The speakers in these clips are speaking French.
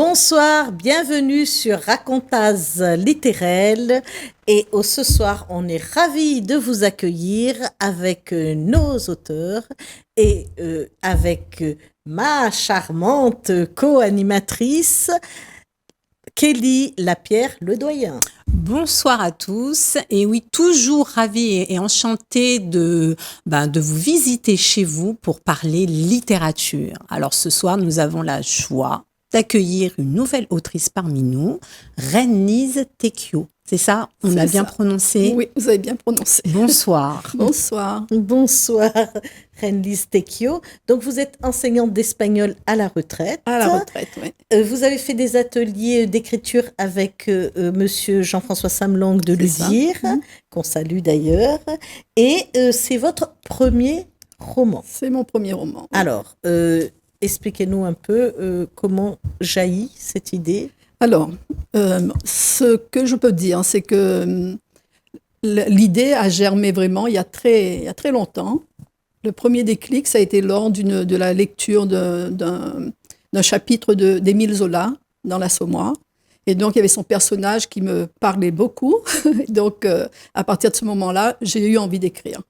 Bonsoir, bienvenue sur Racontaz littéraire. Et ce soir, on est ravis de vous accueillir avec nos auteurs et avec ma charmante co-animatrice, Kelly Lapierre-Ledoyen. Bonsoir à tous. Et oui, toujours ravie et enchantée de vous visiter chez vous pour parler littérature. Alors ce soir, nous avons la joie d'accueillir une nouvelle autrice parmi nous, Reine-Lise Tecchio. C'est ça? On a bien prononcé? Oui, vous avez bien prononcé. Bonsoir. Bonsoir. Bonsoir, Reine-Lise Tecchio. Donc, vous êtes enseignante d'espagnol à la retraite. À la retraite, oui. Vous avez fait des ateliers d'écriture avec monsieur Jean-François Samlang de Ludir, qu'on salue d'ailleurs. Et c'est votre premier roman. C'est mon premier roman. Alors, expliquez-nous un peu comment jaillit cette idée. Alors, ce que je peux dire, c'est que l'idée a germé vraiment il y a très longtemps. Le premier déclic, ça a été lors de la lecture d'un chapitre d'Émile Zola dans l'Assommoir. Et donc, il y avait son personnage qui me parlait beaucoup. Donc, à partir de ce moment-là, j'ai eu envie d'écrire.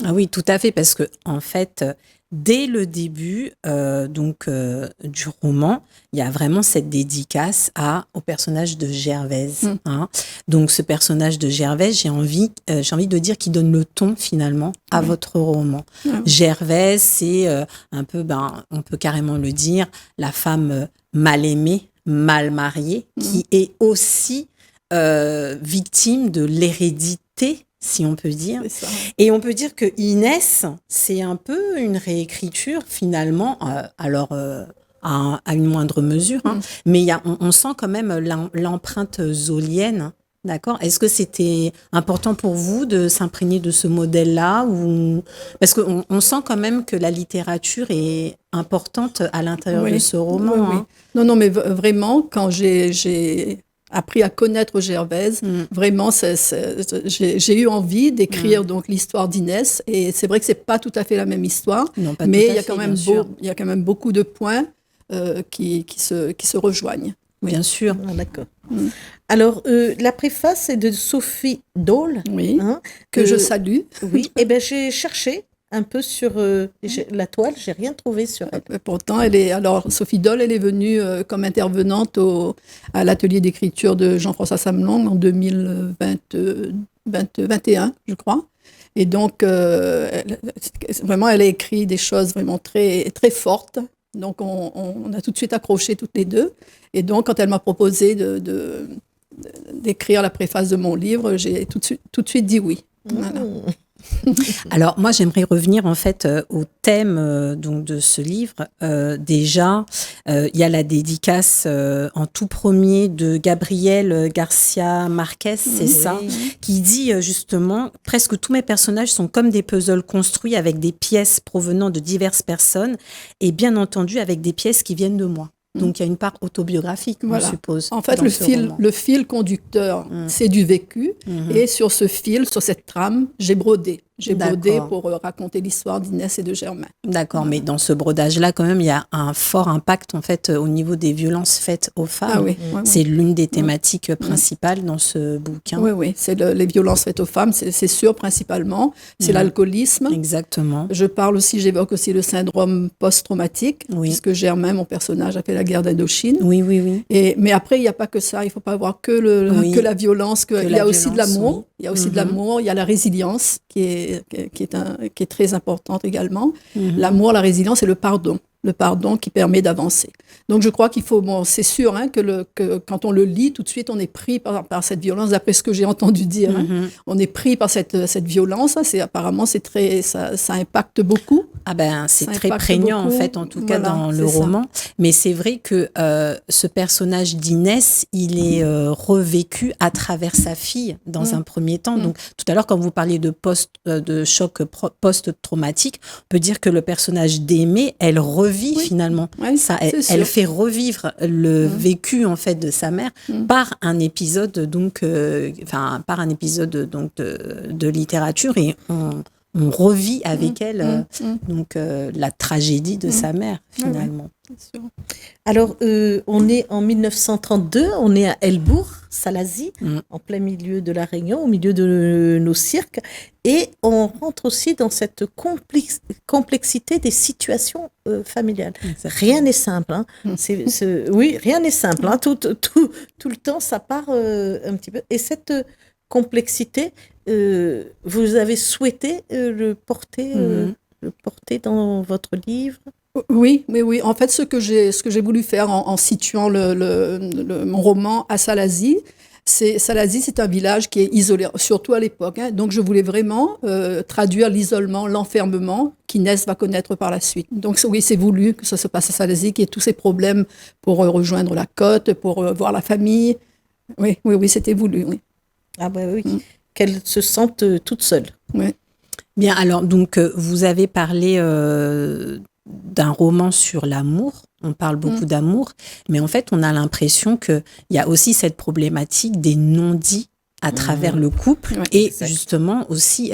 Ah oui, tout à fait, parce que en fait, dès le début du roman, il y a vraiment cette dédicace au personnage de Gervaise. Donc, ce personnage de Gervaise, j'ai envie de dire qu'il donne le ton finalement à votre roman. Gervaise, c'est un peu, on peut carrément le dire, la femme mal aimée, mal mariée, qui est aussi victime de l'hérédité, si on peut dire. Et on peut dire que Inès, c'est un peu une réécriture finalement, à une moindre mesure, mais on sent quand même l'empreinte zolienne. D'accord. Est-ce que c'était important pour vous de s'imprégner de ce modèle-là parce qu'on sent quand même que la littérature est importante à l'intérieur de ce roman. Oui. Non, mais vraiment, quand j'ai appris à connaître Gervaise, vraiment, j'ai eu envie d'écrire donc l'histoire d'Inès. Et c'est vrai que c'est pas tout à fait la même histoire, mais il y a quand même beaucoup de points qui se rejoignent. Oui. Bien sûr. D'accord. Alors, la préface est de Sophie Dole. Oui, que je salue. Oui, et j'ai cherché un peu sur la toile, j'ai rien trouvé sur elle. Pourtant, Sophie Dole, elle est venue comme intervenante à l'atelier d'écriture de Jean-François Samlang en 2021, je crois. Et donc, vraiment, elle a écrit des choses vraiment très, très fortes. Donc, on a tout de suite accroché toutes les deux. Et donc, quand elle m'a proposé d'écrire la préface de mon livre, j'ai tout de suite dit oui. Voilà. Alors, moi, j'aimerais revenir en fait au thème donc de ce livre. Déjà, il y a la dédicace en tout premier de Gabriel Garcia Marquez, c'est ça, qui dit justement « Presque tous mes personnages sont comme des puzzles construits avec des pièces provenant de diverses personnes et bien entendu avec des pièces qui viennent de moi. » Donc, il y a une part autobiographique, on suppose. En fait, le fil conducteur, c'est du vécu. Et sur ce fil, sur cette trame, j'ai brodé. J'ai brodé pour raconter l'histoire d'Inès et de Germain. D'accord, mais dans ce brodage-là, quand même, il y a un fort impact, en fait, au niveau des violences faites aux femmes. C'est l'une des thématiques principales dans ce bouquin. Oui, c'est les violences faites aux femmes, c'est sûr, principalement. C'est l'alcoolisme. Exactement. J'évoque aussi le syndrome post-traumatique, puisque Germain, mon personnage, a fait la guerre d'Indochine. Oui. Mais après, il n'y a pas que ça. Il ne faut pas avoir que la violence. Il y a aussi de l'amour. Il y a aussi de l'amour. Il y a la résilience qui est très importante également. L'amour, la résilience et le pardon qui permet d'avancer. Donc je crois qu'il faut, c'est sûr que quand on le lit, tout de suite on est pris par cette violence, d'après ce que j'ai entendu dire. On est pris par cette violence, apparemment ça impacte beaucoup. C'est très prégnant beaucoup. En fait, en tout cas dans le roman. Mais c'est vrai que ce personnage d'Inès, il est revécu à travers sa fille dans un premier temps. Donc tout à l'heure, quand vous parliez de choc post-traumatique, on peut dire que le personnage d'Aimée, elle revit finalement. Elle fait revivre le vécu en fait de sa mère par un épisode de littérature, et on revit avec elle donc la tragédie de sa mère finalement. Alors, on est en 1932, on est à Elbourg, Salazie, en plein milieu de la Réunion, au milieu de nos cirques, et on rentre aussi dans cette complexité des situations familiales. Exactement. Rien n'est simple. Hein. Oui, rien n'est simple. Hein. Tout le temps, ça part un petit peu. Et cette complexité, vous avez souhaité le porter dans votre livre? Oui. En fait, ce que j'ai voulu faire en situant mon roman à Salazie, Salazie, c'est un village qui est isolé, surtout à l'époque. Hein. Donc, je voulais vraiment traduire l'isolement, l'enfermement qu'Inès va connaître par la suite. Donc, oui, c'est voulu que ça se passe à Salazie, qu'il y ait tous ces problèmes pour rejoindre la côte, pour voir la famille. Oui, c'était voulu. Oui. Ah bah oui, qu'elle se sente toute seule. Oui. Bien, alors, donc, vous avez parlé d'un roman sur l'amour. On parle beaucoup d'amour, mais en fait, on a l'impression qu'il y a aussi cette problématique des non-dits à travers le couple et justement aussi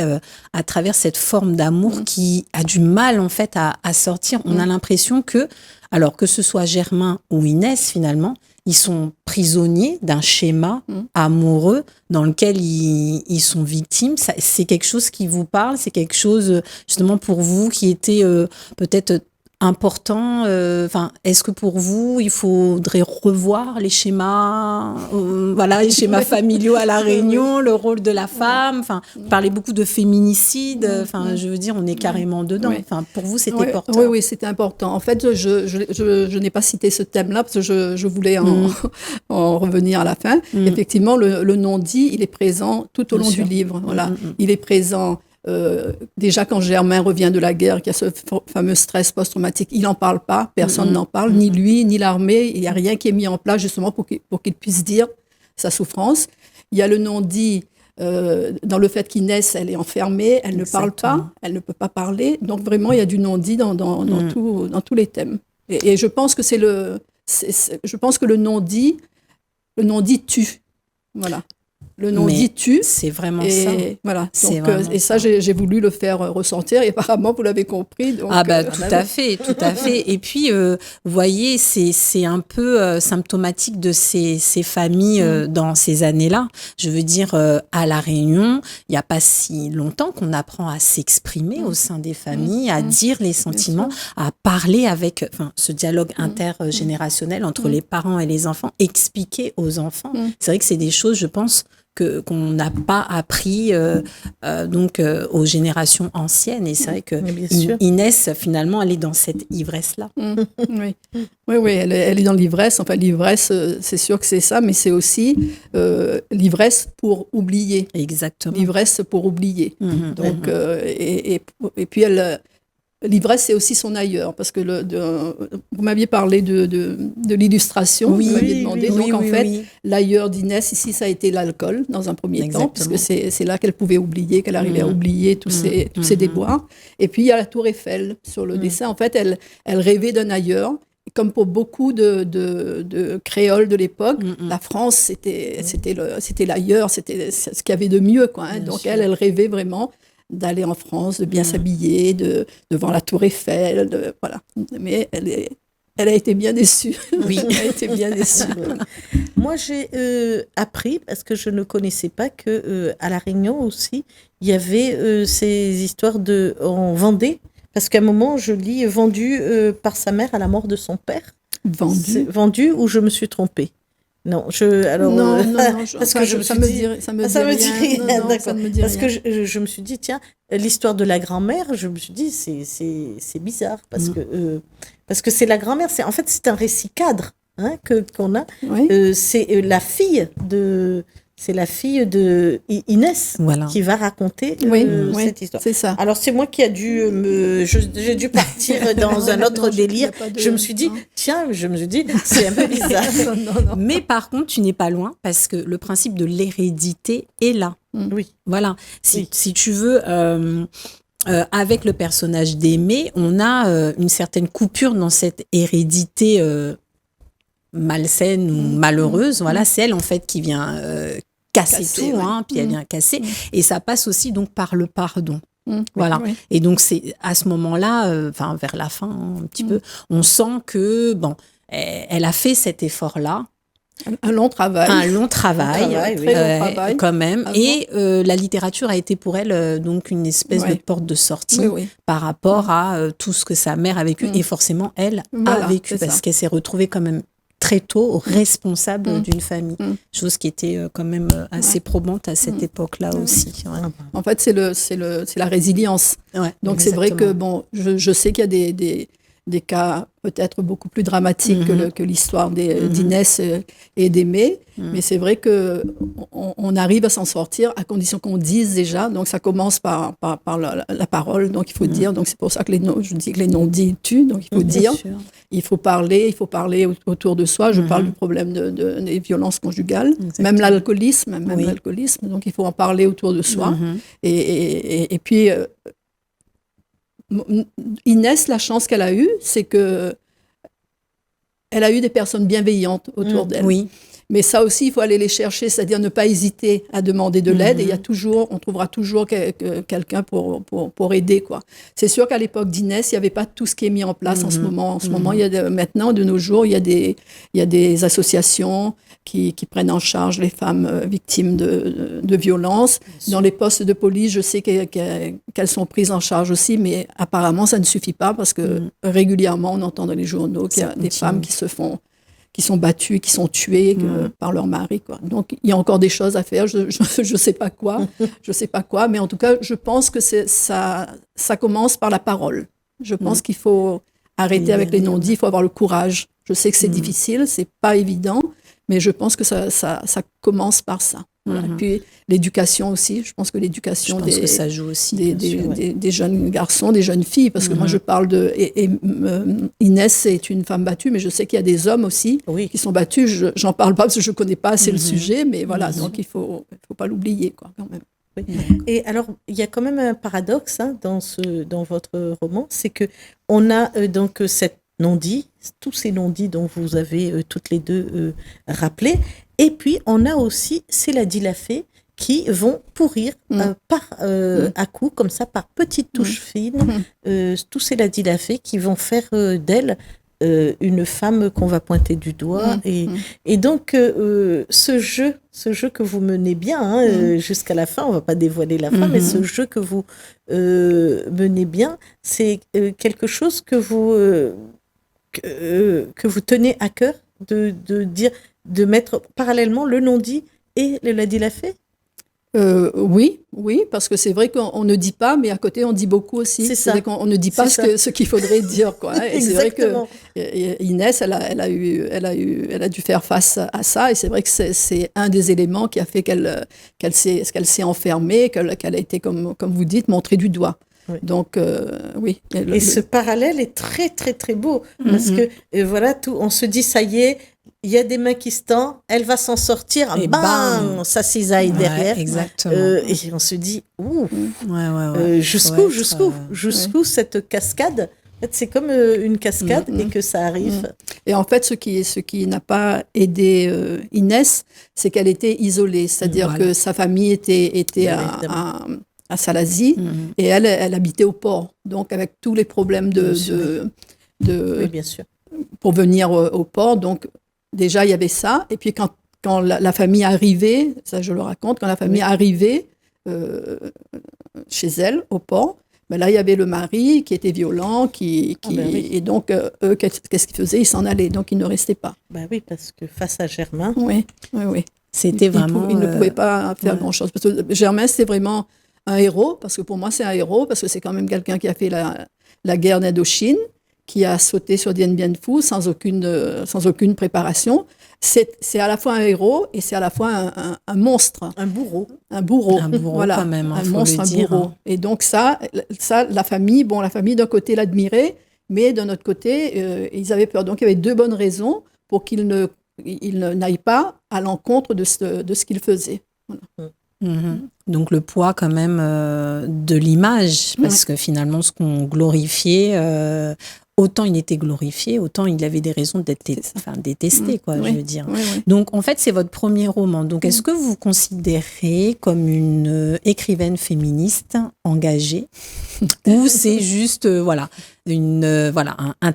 à travers cette forme d'amour qui a du mal en fait à sortir. On a l'impression que, alors que ce soit Germain ou Inès finalement, ils sont prisonniers d'un schéma amoureux dans lequel ils sont victimes. C'est quelque chose qui vous parle, c'est quelque chose justement pour vous qui était peut-être important. Est-ce que pour vous, il faudrait revoir les schémas, les schémas familiaux à La Réunion, le rôle de la femme. Vous parlez beaucoup de féminicide. Je veux dire, on est carrément dedans. Pour vous, c'était important. Oui, c'était important. En fait, je n'ai pas cité ce thème-là parce que je voulais en revenir à la fin. Effectivement, le non-dit, il est présent tout au long du livre. Voilà, il est présent. Déjà quand Germain revient de la guerre, qu'il y a ce fameux stress post-traumatique, il n'en parle pas, personne n'en parle, ni lui, ni l'armée, il n'y a rien qui est mis en place justement pour qu'il puisse dire sa souffrance. Il y a le non-dit dans le fait qu'Inès, elle est enfermée, elle ne parle pas, elle ne peut pas parler, donc vraiment il y a du non-dit dans tous les thèmes. Et je pense que je pense que le non-dit tue, voilà. Le non-dit tue. C'est vraiment ça. Voilà. Donc, et ça, j'ai voulu le faire ressentir. Et apparemment, vous l'avez compris. Donc, tout à fait. Et puis, vous voyez, c'est un peu symptomatique de ces familles dans ces années-là. Je veux dire, à La Réunion, il n'y a pas si longtemps qu'on apprend à s'exprimer au sein des familles, à dire les sentiments, à parler avec ce dialogue intergénérationnel entre les parents et les enfants, expliquer aux enfants. C'est vrai que c'est des choses, je pense, qu'on n'a pas appris aux générations anciennes. Et c'est vrai que Inès, finalement, elle est dans cette ivresse-là. Oui, elle est dans l'ivresse. Enfin, l'ivresse, c'est sûr que c'est ça, mais c'est aussi l'ivresse pour oublier. Exactement. L'ivresse pour oublier. Donc, et puis l'ivresse, c'est aussi son ailleurs, parce que vous m'aviez parlé de l'illustration, vous m'aviez demandé. Donc, en fait, l'ailleurs d'Inès, ici, ça a été l'alcool, dans un premier temps, parce que c'est là qu'elle pouvait oublier, qu'elle arrivait à oublier tous ses déboires. Et puis, il y a la Tour Eiffel sur le dessin. En fait, elle rêvait d'un ailleurs. Comme pour beaucoup de créoles de l'époque, la France, c'était l'ailleurs, c'était ce qu'il y avait de mieux, quoi. Hein. Donc, elle rêvait vraiment d'aller en France, de bien s'habiller, devant la Tour Eiffel, voilà. Mais elle a été bien déçue. Oui, elle a été bien déçue. Moi, j'ai appris, parce que je ne connaissais pas, que à La Réunion aussi, il y avait ces histoires en Vendée, parce qu'à un moment, je lis vendu par sa mère à la mort de son père. Vendu ou je me suis trompée? Non, parce que ça me dit rien. D'accord. Parce que je me suis dit, tiens, l'histoire de la grand-mère, je me suis dit, c'est bizarre parce que c'est la grand-mère. En fait, c'est un récit cadre qu'on a. Oui. C'est la fille de Inès qui va raconter cette histoire. C'est ça. Alors, c'est moi qui j'ai dû partir dans un autre délire. Je me suis dit, c'est un peu bizarre. Non. Mais par contre, tu n'es pas loin parce que le principe de l'hérédité est là. Oui. Voilà. Si tu veux... avec le personnage d'Aimée, on a une certaine coupure dans cette hérédité malsaine ou malheureuse. Voilà, c'est elle en fait qui vient casser tout, puis elle vient casser. Et ça passe aussi donc par le pardon. Voilà. Oui. Et donc, c'est à ce moment-là, vers la fin, un petit peu, on sent que, elle a fait cet effort-là. Un long travail. Un long travail, Très long travail. quand même. Et la littérature a été pour elle donc une espèce de porte de sortie par rapport à tout ce que sa mère a vécu. Et forcément, elle a vécu parce qu'elle s'est retrouvée quand même très tôt responsable d'une famille. Chose qui était quand même assez probante à cette époque-là aussi. Ouais. En fait, c'est la résilience. Ouais, donc, exactement. c'est vrai que, je sais qu'il y a des cas peut-être beaucoup plus dramatiques que l'histoire d'Inès et d'Aimé, mais c'est vrai qu'on arrive à s'en sortir à condition qu'on dise déjà. Donc ça commence par la parole, donc il faut dire. Donc c'est pour ça que je dis que les non-dits tuent, donc il faut dire, il faut parler autour de soi. Je parle du problème des violences conjugales, même l'alcoolisme, donc il faut en parler autour de soi. Et puis Inès, la chance qu'elle a eue, c'est que elle a eu des personnes bienveillantes autour d'elle. Oui. Mais ça aussi, il faut aller les chercher, c'est-à-dire ne pas hésiter à demander de l'aide. Et on trouvera toujours quelqu'un pour aider, quoi. C'est sûr qu'à l'époque d'Inès, il n'y avait pas tout ce qui est mis en place en ce moment. En ce moment, maintenant, de nos jours, il y a des associations qui prennent en charge les femmes victimes de violences. Dans les postes de police, je sais qu'elles sont prises en charge aussi, mais apparemment, ça ne suffit pas parce que régulièrement, on entend dans les journaux qu'il y a des femmes qui sont battues, qui sont tuées par leur mari, quoi. Donc, il y a encore des choses à faire. Je sais pas quoi, mais en tout cas, je pense que ça commence par la parole. Je pense qu'il faut arrêter avec les non-dits, il faut avoir le courage. Je sais que c'est difficile, c'est pas évident, mais je pense que ça commence par ça. Voilà. Et puis l'éducation aussi, je pense que l'éducation que ça joue aussi, des jeunes garçons, des jeunes filles, parce que moi je parle Inès est une femme battue, mais je sais qu'il y a des hommes aussi qui sont battus. J'en parle pas parce que je connais pas assez le sujet, mais voilà, donc il faut pas l'oublier, quoi, quand même. Oui. Et alors, il y a quand même un paradoxe dans votre roman, c'est que on a donc cette non-dit, tous ces non-dits dont vous avez toutes les deux rappelé, et puis on a aussi Céla dit la fée qui vont pourrir à coups, comme ça, par petites touches fines, tous Céla dit la fée qui vont faire d'elle une femme qu'on va pointer du doigt. Et donc, ce jeu que vous menez bien jusqu'à la fin, on ne va pas dévoiler la fin, mais ce jeu que vous menez bien, c'est quelque chose que vous tenez à cœur de dire, de mettre parallèlement le non-dit et le l'a dit la fée. Oui, parce que c'est vrai qu'on ne dit pas, mais à côté on dit beaucoup aussi. C'est vrai qu'on ne dit pas ce qu'il faudrait dire, quoi. Et c'est vrai que Inès, elle a dû faire face à ça, et c'est vrai que c'est un des éléments qui a fait qu'elle s'est enfermée, qu'elle a été, comme vous dites, montrée du doigt. Oui. Donc, oui. Et ce parallèle est très, très, très beau, parce que voilà, on se dit, ça y est, il y a des mains qui se tendent, elle va s'en sortir, et bam, ça cisaille derrière. Exactement. Et on se dit, jusqu'où cette cascade. En fait, c'est comme une cascade et que ça arrive. Et en fait, ce qui n'a pas aidé Inès, c'est qu'elle était isolée, c'est-à-dire que sa famille était à Salazie et elle habitait au port, donc avec tous les problèmes oui, bien sûr. Pour venir au port. Donc déjà il y avait ça, et puis quand la famille arrivait, ça je le raconte, quand la famille arrivait chez elle au port, ben là il y avait le mari qui était violent, et donc eux, qu'est-ce qu'ils faisaient? Ils s'en allaient, donc ils ne restaient pas. Ben oui, parce que face à Germain, oui. C'était vraiment ils ne pouvaient pas faire grand-chose, parce que Germain c'était vraiment un héros, parce que pour moi c'est un héros, parce que c'est quand même quelqu'un qui a fait la guerre d'Indochine, qui a sauté sur Dien Bien Phu sans aucune préparation. C'est à la fois un héros et c'est à la fois un monstre. Un bourreau. Un bourreau, voilà, quand même, un monstre, un bourreau. Et donc ça, la famille d'un côté l'admirait, mais d'un autre côté, ils avaient peur. Donc il y avait deux bonnes raisons pour qu'il n'aille pas à l'encontre de ce qu'il faisait. Voilà. Donc le poids quand même de l'image, parce que finalement ce qu'on glorifiait autant il était glorifié, autant il avait des raisons d'être détesté, quoi, je veux dire. Donc, en fait, c'est votre premier roman. Donc, est-ce que vous vous considérez comme une écrivaine féministe engagée ou c'est juste, un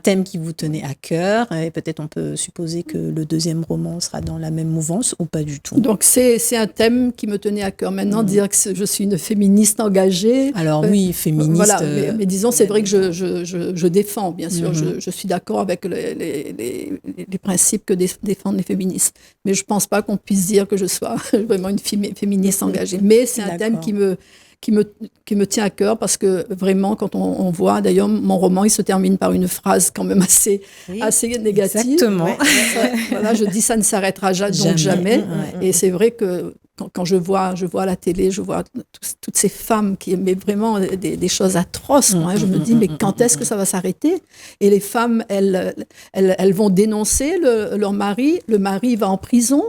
thème qui vous tenait à cœur et peut-être on peut supposer que le deuxième roman sera dans la même mouvance ou pas du tout? Donc, c'est un thème qui me tenait à cœur. Maintenant, dire que je suis une féministe engagée... Alors oui, féministe... Voilà, mais disons, c'est vrai que je défends, bien sûr. Je suis d'accord avec les principes que défendent les féministes. Mais je ne pense pas qu'on puisse dire que je sois vraiment une féministe engagée. Mais c'est un thème qui me tient à cœur parce que vraiment, quand on voit, d'ailleurs, mon roman, il se termine par une phrase quand même assez négative. Exactement. Voilà, je dis ça ne s'arrêtera jamais. Et c'est vrai que quand je vois à la télé, je vois toutes ces femmes qui aimaient vraiment des choses atroces. Je me dis, mais quand est-ce que ça va s'arrêter? Et les femmes, elles vont dénoncer leur mari. Le mari va en prison.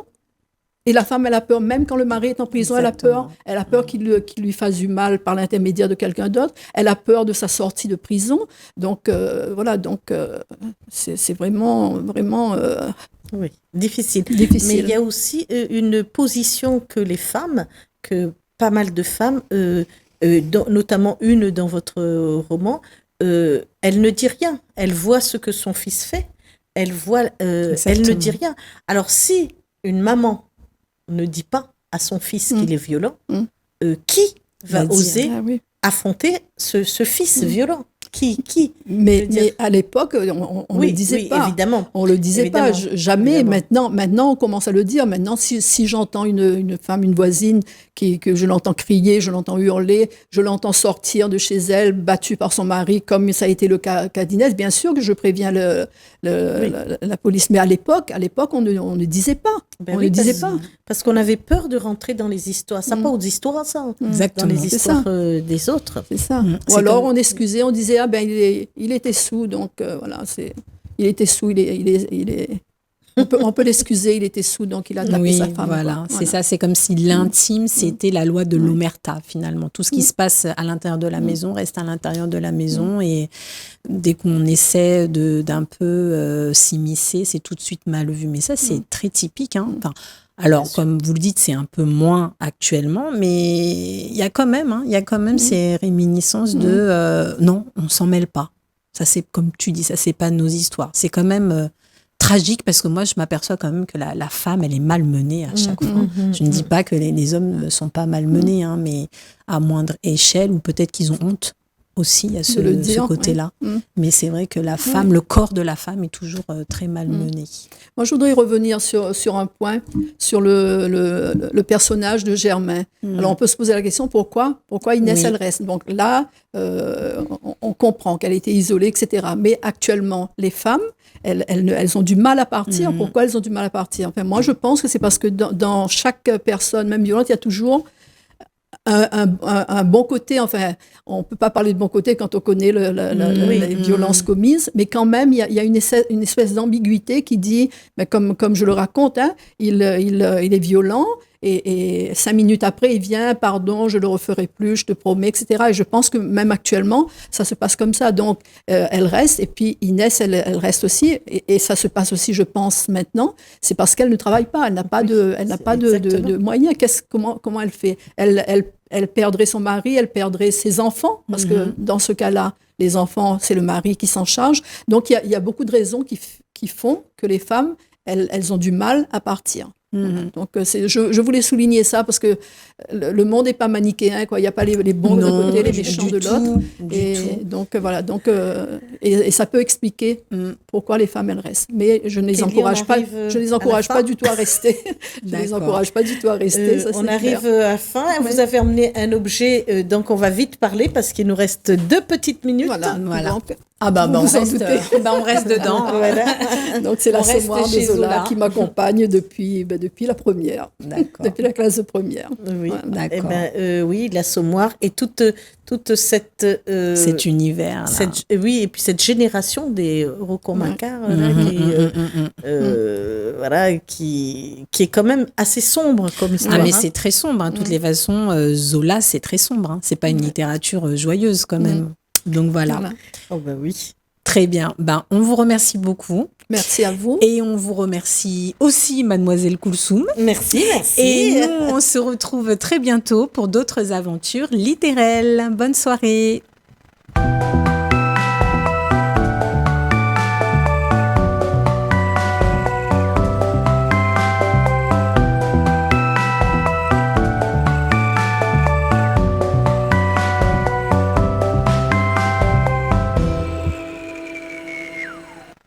Et la femme, elle a peur, même quand le mari est en prison, Exactement. elle a peur qu'il lui fasse du mal par l'intermédiaire de quelqu'un d'autre. Elle a peur de sa sortie de prison. Donc, c'est vraiment oui, difficile. difficile. Mais il y a aussi une position que les femmes, que pas mal de femmes, notamment une dans votre roman, elle ne dit rien. Elle voit ce que son fils fait. Elle ne dit rien. Alors, si une maman ne dit pas à son fils qu'il est violent, qui va oser affronter ce fils violent? Qui Mais à l'époque, on ne le disait pas. Évidemment. On ne le disait pas. Jamais. Évidemment. Maintenant, on commence à le dire. Maintenant, si j'entends une femme, une voisine, que je l'entends crier, je l'entends hurler, je l'entends sortir de chez elle, battue par son mari, comme ça a été le cas d'Inès, bien sûr que je préviens la police. Mais à l'époque, on ne disait pas. On ne disait pas. Parce qu'on avait peur de rentrer dans les histoires. Ça pas aux histoires, ça. Exactement. Dans les histoires des autres. C'est ça. Ou alors, on excusait, on disait, il était sous, donc voilà, il était sous, on peut l'excuser, il était sous, donc il a tapé sa femme. Voilà, c'est ça, c'est comme si l'intime, c'était la loi de l'omerta, finalement. Tout ce qui se passe à l'intérieur de la maison reste à l'intérieur de la maison, et dès qu'on essaie d'un peu s'immiscer, c'est tout de suite mal vu. Mais ça, c'est très typique, hein. Enfin, alors, comme vous le dites, c'est un peu moins actuellement, mais il y a quand même ces réminiscences de non, on s'en mêle pas. Ça, c'est comme tu dis, ça, c'est pas nos histoires. C'est quand même tragique parce que moi, je m'aperçois quand même que la femme, elle est malmenée à chaque fois. Je ne dis pas que les hommes ne sont pas malmenés, hein, mais à moindre échelle, ou peut-être qu'ils ont honte aussi à ce côté-là. Mais c'est vrai que la femme, le corps de la femme est toujours très malmené. Moi, je voudrais revenir sur un point, sur le personnage de Germain. Alors, on peut se poser la question, pourquoi Inès, elle reste? Donc là, on comprend qu'elle était isolée, etc. Mais actuellement, les femmes, elles ont du mal à partir. Pourquoi elles ont du mal à partir? Enfin, moi, je pense que c'est parce que dans chaque personne, même violente, il y a toujours un bon côté. Enfin, on ne peut pas parler de bon côté quand on connaît les violences commises, mais quand même, il y a une espèce d'ambiguïté qui dit, mais comme je le raconte, hein, il est violent, et 5 minutes après, il vient, pardon, je ne le referai plus, je te promets, etc. Et je pense que même actuellement, ça se passe comme ça. Donc, elle reste, et puis Inès, elle reste aussi, et ça se passe aussi, je pense, maintenant, c'est parce qu'elle ne travaille pas, elle n'a pas de moyens. Comment elle fait? Elle perdrait son mari, elle perdrait ses enfants, parce que dans ce cas-là, les enfants, c'est le mari qui s'en charge. Donc, il y a beaucoup de raisons qui font que les femmes, elles ont du mal à partir. Donc, je voulais souligner ça parce que le monde n'est pas manichéen, quoi. Il n'y a pas les bons d'un côté, les méchants de l'autre. Et donc, voilà. Donc, et ça peut expliquer pourquoi les femmes, elles restent. Mais je ne les encourage pas. Je les encourage pas du tout à rester. Je les encourage pas du tout à rester. Ça, on arrive à la fin. Vous avez amené un objet, donc on va vite parler parce qu'il nous reste 2 petites minutes. Voilà. Donc, on reste dedans. Voilà. Donc c'est l'assommoir de Zola qui m'accompagne depuis la première, depuis la classe de première. Oui, d'accord. Oui, l'assommoir et toute cette cet univers. Et puis cette génération des Rocco-Macquart qui est quand même assez sombre comme histoire. Ah mais c'est très sombre. Hein. Toutes les façons, Zola c'est très sombre. Hein. C'est pas une littérature joyeuse quand même. Donc voilà. Oh bah oui. Très bien. On vous remercie beaucoup. Merci à vous. Et on vous remercie aussi, Mademoiselle Koulsoum. Merci. Et nous, on se retrouve très bientôt pour d'autres aventures littéraires. Bonne soirée.